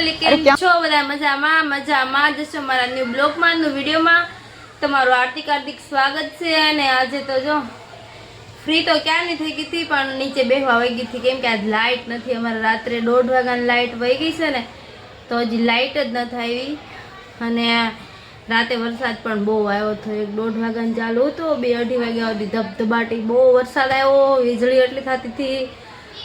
Family કેમ છો? બધા મજામાં જશો મારા ન્યુ બ્લોગમાં ન્યુ વિડીયોમાં તમારું હાર્દિક સ્વાગત છે। અને આજે તો જો ફ્રી તો ક્યાંની થઈ ગઈ હતી, પણ નીચે બેહવા વહી ગઈ હતી, કેમ કે આજ લાઇટ નથી। અમારે રાત્રે 1:30 વાગ્યાની લાઇટ વહી ગઈ છે ને, તો હજી લાઇટ જ નથી આવી। અને રાતે વરસાદ પણ બહુ આવ્યો હતો, 1:30 વાગ્યાને ચાલુ હતો, 2-2:30 વાગ્યા સુધી ધબધબાટી બહુ વરસાદ આવ્યો, વીજળી એટલી થતી હતી,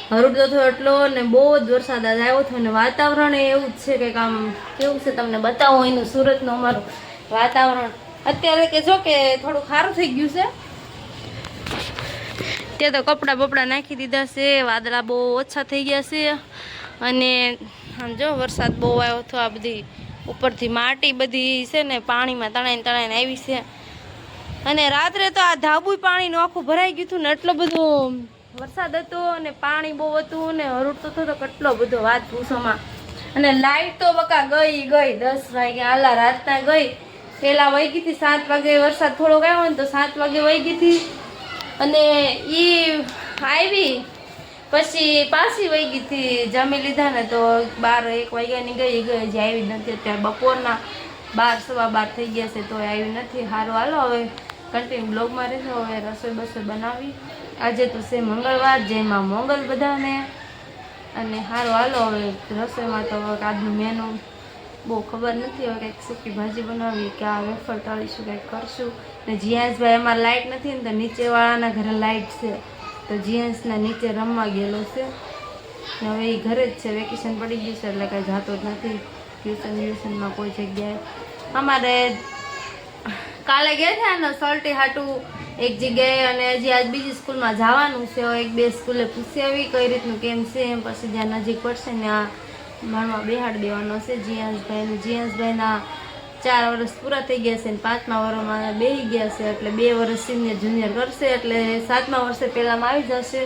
હરુડતો થયો એટલો, ને બહુ જ વરસાદ આજ આવ્યો હતો। અને વાતાવરણ એવું જ છે કે આમ કેવું છે તમને બતાવો એનું સુરતનું અમારું વાતાવરણ અત્યારે, કે જો કે થોડું સારું થઈ ગયું છે। ત્યાં તો કપડાં બપડા નાખી દીધા છે, વાદળા બહુ ઓછા થઈ ગયા છે, અને આમ જો વરસાદ બહુ આવ્યો હતો। આ બધી ઉપરથી માટી બધી છે ને પાણીમાં તણાઈને આવી છે, અને રાત્રે તો આ ધાબુ પાણીનું આખું ભરાઈ ગયું હતું ને, એટલો બધો વરસાદ હતો અને પાણી બહુ હતું ને હરુડતો હતો કેટલો બધો, વાત પૂછોમાં। અને લાઈટ તો બકા ગઈ 10 વાગે આલા રાતના ગઈ, પેલા વહી ગઈ હતી 7 વાગે, વરસાદ થોડોક આવ્યો ને તો 7 વાગે વહી ગઈ હતી, અને ઈ આવી પછી પાછી વહી ગઈ હતી। જમી લીધા ને તો 12-1 વાગ્યાની ગઈ હજી આવી નથી। અત્યારે બપોરના 12-12 થઈ ગયા છે તો આવી નથી। સારું હાલો હવે કન્ટિન્યુ બ્લોગમાં રહેજો। હવે રસોઈ બસોઈ બનાવી, આજે તો છે મંગળવાર, જેમાં મોંગલ બધાને। અને સારું હાલો હવે રસોઈમાં તો આજનું મેનુ બહુ ખબર નથી, હવે કંઈક સૂકી ભાજી બનાવી કે આ વેફર તળીશું, કંઈક કરશું। ને જીયાંશભાઈ અમારે લાઇટ નથી ને, તો નીચેવાળાના ઘરે લાઇટ છે, તો જીયાંશના નીચે રમવા ગયેલો છે। હવે એ ઘરે જ છે, વેકેશન પડી ગયું છે એટલે કાંઈ જતો જ નથી ટ્યુશનમાં કોઈ જગ્યાએ। અમારે કાલે ગયા હતા ને સર્ટી હાટું એક જગ્યાએ, અને હજી આજ બીજી સ્કૂલમાં જવાનું છે। 1-2 સ્કૂલે પૂછી આવી કઈ રીતનું કેમ છે, એમ પછી જ્યાં નજીક પડશે ને આ ભણવા બેહાડ દેવાનો છે જીયાંશભાઈને। જીયાંશભાઈના 4 વર્ષ પૂરા થઈ ગયા છે ને 5મા વર્ષમાં બેસી ગયા છે, એટલે 2 વર્ષ સિનિયર જુનિયર કરશે, એટલે 7મા વર્ષે પહેલામાં આવી જશે।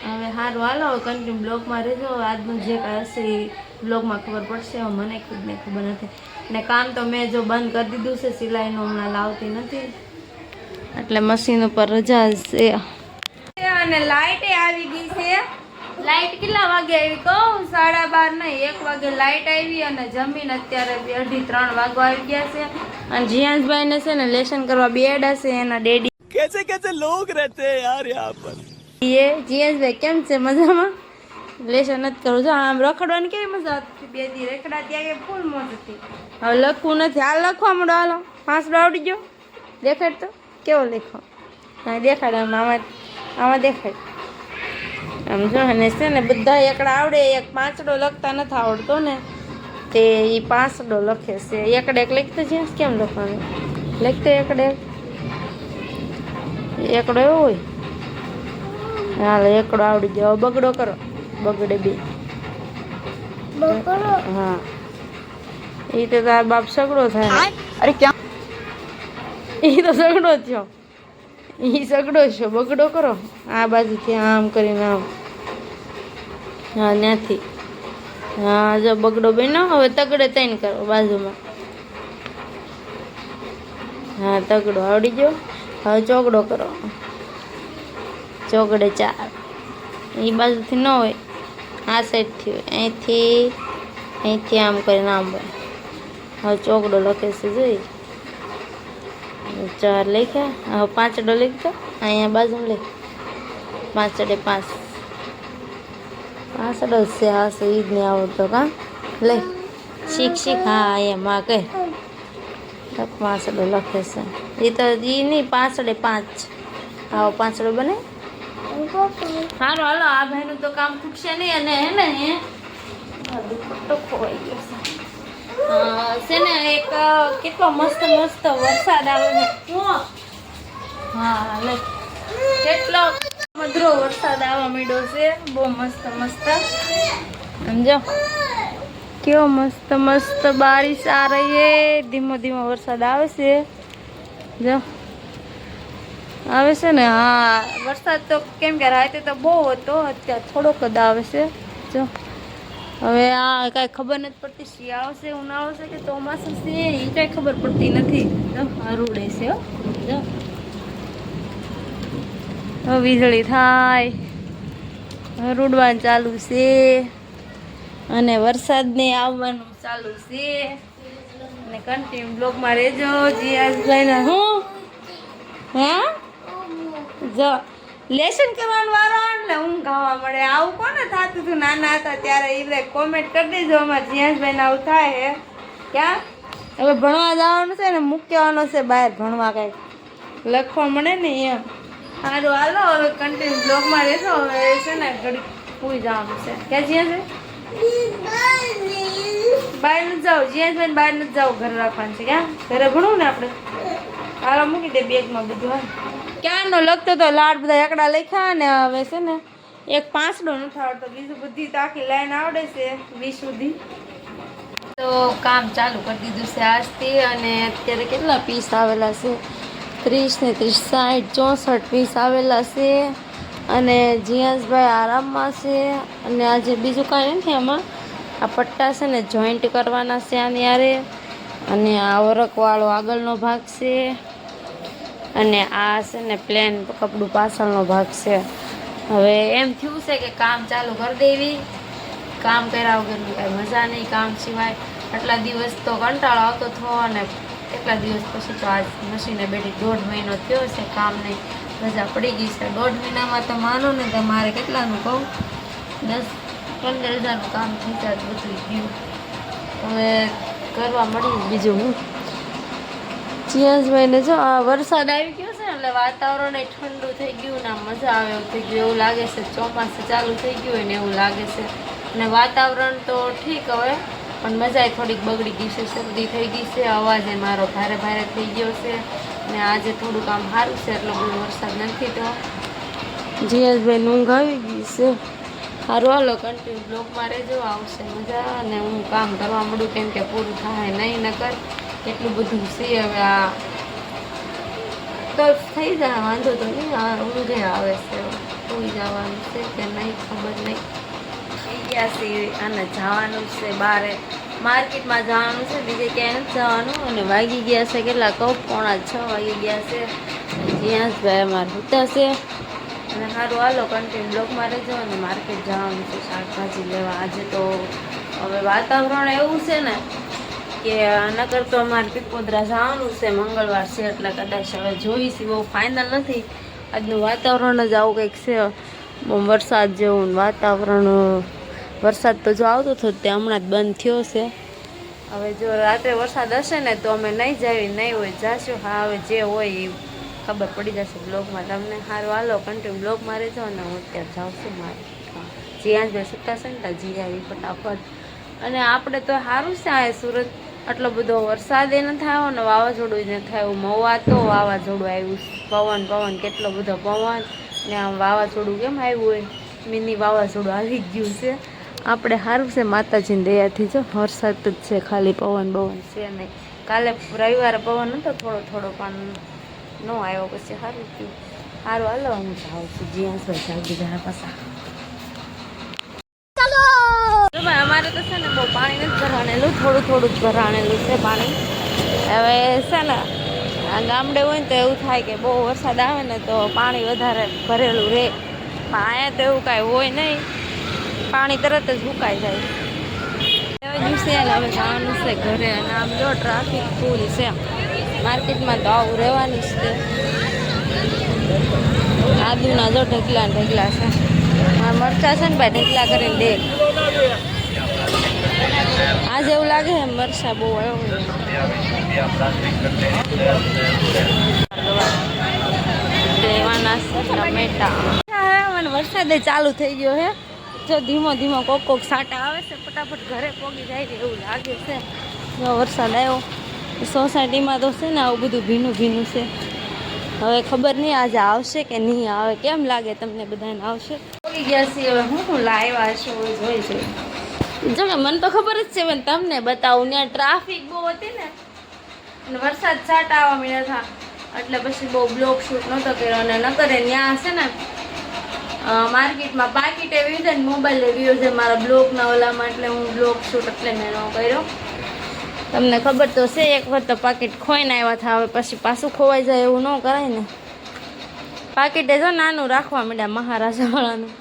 હવે સારું હાલો હવે કન્ટિન્યુ બ્લોગમાં રહેજો। આજનું જે કાંઈ હશે એ બ્લોગમાં ખબર પડશે, મને ખુદને ખબર નથી। ને કામ તો મેં જો બંધ કરી દીધું છે, સિલાઈનું હમણાં લાવતી નથી, એટલે મશીન ઉપર રજા છે। અને લાઇટ આવી ગઈ છે। લાઇટ કેટલા વાગે આવી કહું? 12:30 નહીં, 1 વાગે લાઇટ આવી, અને જમીન અત્યારે 2-3 વાગવા આવી ગયા છે। અને જીયાંશભાઈને છે ને લેસન કરવા બેડા છે, એના ડેડી कैसे लोग रहते हैं यार यहाँ पर। એ જીયાંશભાઈ કેમ છે? મજામાં? લેસન નથી કરું, જો આમ રખડવાની કેવી મજા આવતી, 2 દી રખડા ત્યાં ફૂલ મોજ હતી। હવે લખવું નથી, હાલ લખવા માંડો, હાલો 5 આવડી ગયો, દેખાડ તો કેવો લખો, હા દેખાડ, આમાં દેખાડ, આમ જો ને છે ને બધા એકડા આવડે, એક 5ડો લખતા નથી આવડતો ને, તે એ 5ડો લખે છે। એકડે એક લખતો છે, કેમ લખવાનું લખતો એકડે એકડો એવો હોય, હાલ એકડો આવડી ગયો, બગડો કરો, બગડે 2, હા એ તો તાર બાપ સગડો થાય। अरे क्या એ તો સગડો થયો, એ સગડો છે, બગડો કરો, આ બાજુથી આમ કરીને આમ, હા ત્યાંથી, હા જો બગડો બન્યો। હવે તગડે 3 કરો બાજુમાં, હા તગડો આવડી ગયો। હવે ચોગડો કરો, ચોગડે 4, એ બાજુથી ન હોય, આ સાઈડથી હોય, અહીંથી આમ કરીને આમ હોય। હવે ચોગડો લખે છે જોઈ, 4 લખ્યા। હવે 5ડો લખતો, અહીંયા બાજુ લખ, 5ડે 5, 5ડો છે, હા છે, ઈ જ નહીં આવડતો કા લે, શીખ, હા એમ હા કહે 5ડો લખે છે, એ તો એ નહીં 5ડે 5, આવો 5ડો બને। સારું હાલો આ ભાઈનું તો કામ ખૂટશે નહીં, અને હે ને દુપટ્ટો ખોવાઈ ગયો છે ને, એક કેટલો મસ્ત વરસાદ આવે છે, હા લે કેટલો મધુરો વરસાદ આવવા માંડ્યો છે, બહુ મસ્ત સમજો કેવો મસ્ત બારિશ આ રહી है, ધીમો વરસાદ આવે છે, જો આવે છે ને, હા વરસાદ તો કેમ કે રાતે તો બહુ હતો, અત્યારે થોડોક જ આવે છે। જો હવે આ કાંઈ ખબર નથી પડતી, શિયાળો છે, ઉનાળો છે કે ચોમાસું છે, એ કાંઈ ખબર પડતી નથી। જો હરુડે છે, જો વીજળી થાય, હરુડવાનું ચાલુ છે। અને વરસાદને આવવાનું ચાલુ છે અને કન્ટિન્યુ બ્લોગમાં રહેજો. જીયાસભાઈના હું હે જો લેસન કરવાનું વારો એટલે ઊંઘ આવવા મળે. આવું કોને થતું હતું નાના હતા ત્યારે? એ કોમેન્ટ કરી દેજો. અમારે જીયાસભાઈને આવું થાય હે. ક્યાં હવે ભણવા જવાનું છે ને, મૂકવાનો છે બહાર ભણવા, કંઈક લખવા મળે ને એમ. સારું હાલો હવે કન્ટિન્યુ બ્લોગમાં રહેજો. હવે છે ને ઘડી પૂરી જવાનું છે. ક્યાં જ્યાં છે બહાર નથી જાવ જીયાસભાઈ, બહાર નથી જાવ, ઘરે રાખવાનું છે. ક્યાં ઘરે ભણવું ને આપણે. હાલો મૂકી દે બેગમાં બધું. હા ક્યાંનો લખતો તો લાડ બધા એકડા લખ્યા ને હવે છે ને એક પાંચડો નથી આવડતો, બીજું બધી તો આખી લાઈન આવડે છે 20 સુધી. તો કામ ચાલુ કરી દીધું છે આજથી. અને અત્યારે કેટલા પીસ આવેલા છે? 30 ને 30 60 64 પીસ આવેલા છે. અને જીયાસભાઈ આરામમાં છે. અને આજે બીજું કાંઈ નથી આમાં. આ પટ્ટા છે ને જોઈન્ટ કરવાના છે આની યારે. અને આ વરખવાળો આગળનો ભાગ છે. અને આ છે ને પ્લેન કપડું પાછળનો ભાગ છે. હવે એમ થયું છે કે કામ ચાલુ કરી દેવી. કામ કર્યા વગરની કાંઈ મજા નહીં કામ સિવાય. આટલા દિવસ તો કંટાળો આવતો થયો અને એટલા દિવસ પછી તો આજ મશીને બેઠી 1.5 મહિનો થયો છે. કામ નહીં, રજા પડી ગઈ છે. 1.5 મહિનામાં તો માનો ને તમારે કેટલાનું કહું, 10-15 હજારનું કામ થઈ જાય બધું ગયું. હવે કરવા મળી બીજું હું. જીયાસભાઈને જો આ વરસાદ આવી ગયો છે ને એટલે વાતાવરણ ઠંડુ થઈ ગયું ને મજા આવે એવું થઈ ગયું. એવું લાગે છે ચોમાસું ચાલુ થઈ ગયું હોય ને એવું લાગે છે. અને વાતાવરણ તો ઠીક હવે, પણ મજા થોડીક બગડી ગઈ છે. શરદી થઈ ગઈ છે, અવાજ મારો ભારે ભારે થઈ ગયો છે. અને આજે થોડુંક આમ સારું છે, એટલો બધો વરસાદ નથી. તો જીયાસભાઈ ઊંઘ આવી ગઈ છે. સારું હાલો કન્ટિન્યુ બ્લોગમાં રહેજો, આવશે મજા. અને હું કામ કરવા મળું કેમ કે પૂરું થાય નહીં નકર એટલું બધું છે. હવે આ તો થઈ જાય વાંધો તો નહીં. ઊંઘે આવે છે, સુઈ જવાનું છે કે નહીં ખબર નહીં. થઈ ગયા છે અને જવાનું છે બારે માર્કેટમાં જવાનું છે, બીજે ક્યાંય નથી જવાનું. અને વાગી ગયા છે કેટલા કહું, 5:45 વાગી ગયા છે. જીયાસભાઈ અમારે સૂતા છે. અને સારું હાલો કન્ટિન્યુ બ્લોગમાં રહેજો. અને માર્કેટ જવાનું છે શાકભાજી લેવા. આજે તો હવે વાતાવરણ એવું છે ને કે નકર તો અમારે પીપોદરા જવાનું છે, મંગળવાર છે એટલે કદાચ હવે જોઈશી. બહુ ફાઇનલ નથી. આજનું વાતાવરણ જ આવું કંઈક છે, બહુ વરસાદ જેવું વાતાવરણ. વરસાદ તો જો આવતો હતો તે હમણાં જ બંધ થયો છે. હવે જો રાત્રે વરસાદ હશે ને તો અમે નહીં જાવી, નહીં હોય જાશું. હા હવે જે હોય એ ખબર પડી જશે બ્લોગમાં તમને. સારું હાલો કન્ટિન્યુ બ્લોગમાં રહેજો. અને હું અત્યારે જાઉં છું મારે જીયાસભાઈ સૂતા છે ને ત્યાં જી આવી ફટાફટ. અને આપણે તો સારું છે આ સુરત, આટલો બધો વરસાદ એ નથી આવ્યો ને વાવાઝોડું જ નથી આવ્યું. મવા તો વાવાઝોડું આવ્યું, પવન કેટલો બધો પવન. ને આમ વાવાઝોડું કેમ આવ્યું હોય, મિની વાવાઝોડું આવી ગયું છે. આપણે સારું છે માતાજીની દયાથી. જો વરસાદ જ છે ખાલી, પવન છે નહીં. કાલે રવિવારે પવન હતો થોડો થોડો, પણ ન આવ્યો પછી સારું થયું. સારું હાલો હું જાઉં છું જીયાસભાઈ જાગી ગયા પાછા. અમારે તો છે ને બહુ પાણી નથી ભરાણેલું, થોડું થોડું જ ભરાણેલું છે પાણી. હવે છે ને આ ગામડે હોય ને તો એવું થાય કે બહુ વરસાદ આવે ને તો પાણી વધારે ભરેલું રહે. પણ અહીંયા તો એવું કાંઈ હોય નહીં, પાણી તરત જ સુકાઈ જાય. હવે દિવસે હવે જવાનું છે ઘરે. અને આમ જો ટ્રાફિક ફૂલ છે માર્કેટમાં, તો આવું રહેવાનું જ છે. આદુના જો ઢગલા ઢગલા છે. આ મરચાં છે ને ભાઈ ઢગલા કરીને દે. આજે એવું લાગે છે મરચાં બહુ આવ્યો લેવાના છે ટમેટા. વરસાદ ચાલુ થઈ ગયો હે. જો ધીમો ધીમો કોક સાટા આવે છે, ફટાફટ ઘરે પોગી જાય એવું લાગે છે. જો વરસાદ આવ્યો. સોસાયટીમાં તો છે ને આવું બધું ભીનું ભીનું છે. હવે ખબર નહીં આજે આવશે કે નહીં આવે. કેમ લાગે તમને બધાને આવશે? પોગી ગયા છીએ હવે. હું લાવ્યા હશે જોઈ જોઈ. જો કે મને તો ખબર જ છે, પણ તમને બતાવું. ત્યાં ટ્રાફિક બહુ હતી ને અને વરસાદ છાંટા આવવા મળ્યા હતા એટલે પછી બહુ બ્લોગ શૂટ નહોતો કર્યો. અને ન કરે ત્યાં છે ને માર્કેટમાં પાકીટ એવી છે ને મોબાઈલ એવી છે મારા બ્લોગના ઓલામાં, એટલે હું બ્લોગ શૂટ એટલે મેં ન કર્યો. તમને ખબર તો છે એક વખત તો પાકીટ ખોઈને આવ્યા હતા. હવે પછી પાછું ખોવાઈ જાય એવું ન કરાય ને. પાકીટે જો નાનું રાખવા માંડ્યા મહારાજાવાળાનું.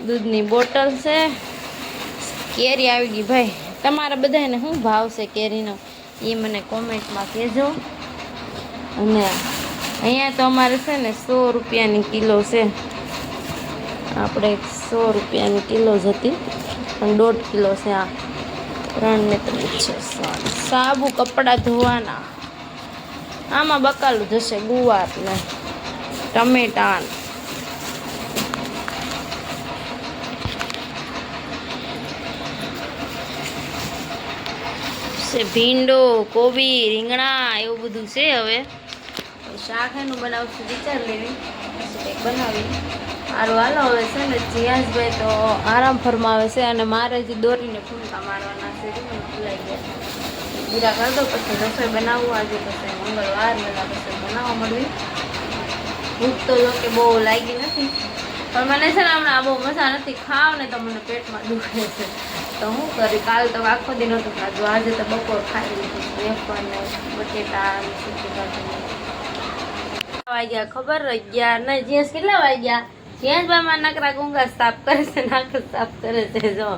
દૂધની બોટલ છે, કેરી આવી ગઈ ભાઈ. તમારા બધાને શું ભાવ છે કેરીનો એ મને કોમેન્ટમાં કહેજો. અને અહીંયા તો અમારે છે ને 100 રૂપિયાની કિલો છે. આપણે 100 રૂપિયાની કિલો જ હતી પણ 1.5 કિલો છે. આ 3 ને 3 છે. સાબુ કપડાં ધોવાના. આમાં બકાલું જશે ગુવાર ને ટમેટા છે, ભીંડો, કોબી, રીંગણા એવું બધું છે. હવે શાક એનું બનાવશું વિચાર લેવી પછી કંઈક બનાવી સારું. હાલો હવે છે ને જીયાસભાઈ તો આરામ ફરમાવે છે અને મારે જે દોરીને ફૂંકા મારવાના છે ભૂલાઈ ગયા. પૂરા કરી દો પછી રસોઈ બનાવવું. આજે પછી મંગળવાર વેલા પછી બનાવવા મળવી. ભૂખ તો જો કે બહુ લાગી નથી પણ મને છે ને હમણાં બહુ મજા નથી. ખાવ ને તો મને પેટમાં દુખે છે તો હું કરી. કાલ તો આખો દી નહોતું ખાધું. આજે તો બપોર ખાઈ લીધું. વેફર ને બટેટા ને સૂકી ભાજી. વાગ્યા ખબર 11 ને જીએસ કેટલા વાગ્યા? જીએસભાઈ માં નકરા ગુંગા સાફ કરે છે, નાક સાફ કરે છે. જો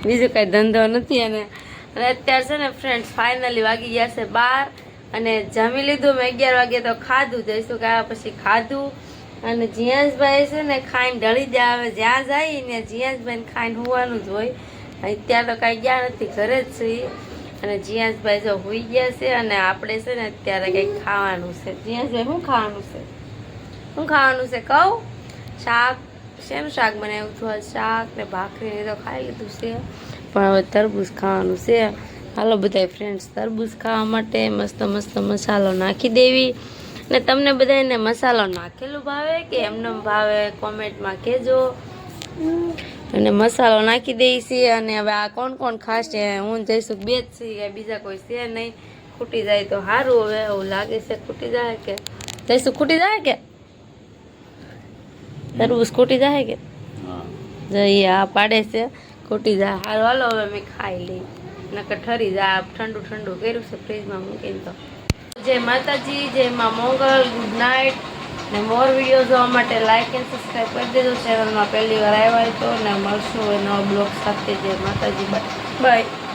બીજું કઈ ધંધો નથી. અને અત્યારે છે ને ફ્રેન્ડ્સ ફાઇનલી વાગી ગયા છે 12 અને જમી લીધું મેં 11 વાગે તો ખાધું. જઈશું કે પછી ખાધું અને જીયાસભાઈ છે ને ખાઈને ઢળી જાય. હવે જ્યાં જાય ને જીયાસભાઈને ખાઈને હોવાનું જ હોય. અત્યારે તો કાંઈ ગયા નથી, ઘરે જ છીએ. અને જીયાસભાઈ જો હોઈ ગયા છે અને આપણે છે ને અત્યારે કંઈક ખાવાનું છે. જીયાસભાઈ શું ખાવાનું છે? શું ખાવાનું છે કહું? શાક. શેનું શાક બનાવ્યું હતું? શાક ને ભાખરી તો ખાઈ લીધું છે પણ હવે તરબૂચ ખાવાનું છે. હાલો બધા ફ્રેન્ડ્સ તરબૂચ ખાવા માટે મસ્ત મસ્ત મસાલો નાખી દેવી. ને તમને બધાને મસાલો નાખેલું ભાવે કે એમને ભાવે કોમેન્ટમાં કહેજો. અને મસાલો નાખી દઈએ છીએ. અને હવે આ કોણ કોણ ખાશે? હું જઈશું બે જ છીએ, બીજા કોઈ છે નહીં. ખૂટી જાય તો સારું. હવે એવું લાગે છે ખૂટી જાય કે જઈશું ખૂટી જાય કે તરબૂચ ખૂટી જાય કે જઈએ આ પાડે છે ખૂટી જાય. સારું હાલો હવે મેં ખાઈ લઈ નકર ઠરી જાય. ઠંડુ ઠંડુ કર્યું છે ફ્રીજમાં મૂકીને. તો જય માતાજી, જય માં મોગલ, ગુડ નાઇટ. ને મોર વિડીયો જોવા માટે લાઈક એન્ડ સબસ્ક્રાઈબ કરી દેજો. ચેનલમાં પહેલી વાર આવ્યા હોય તો ને મળશું નવા બ્લોગ સાથે. જય માતાજી, બાય બાય.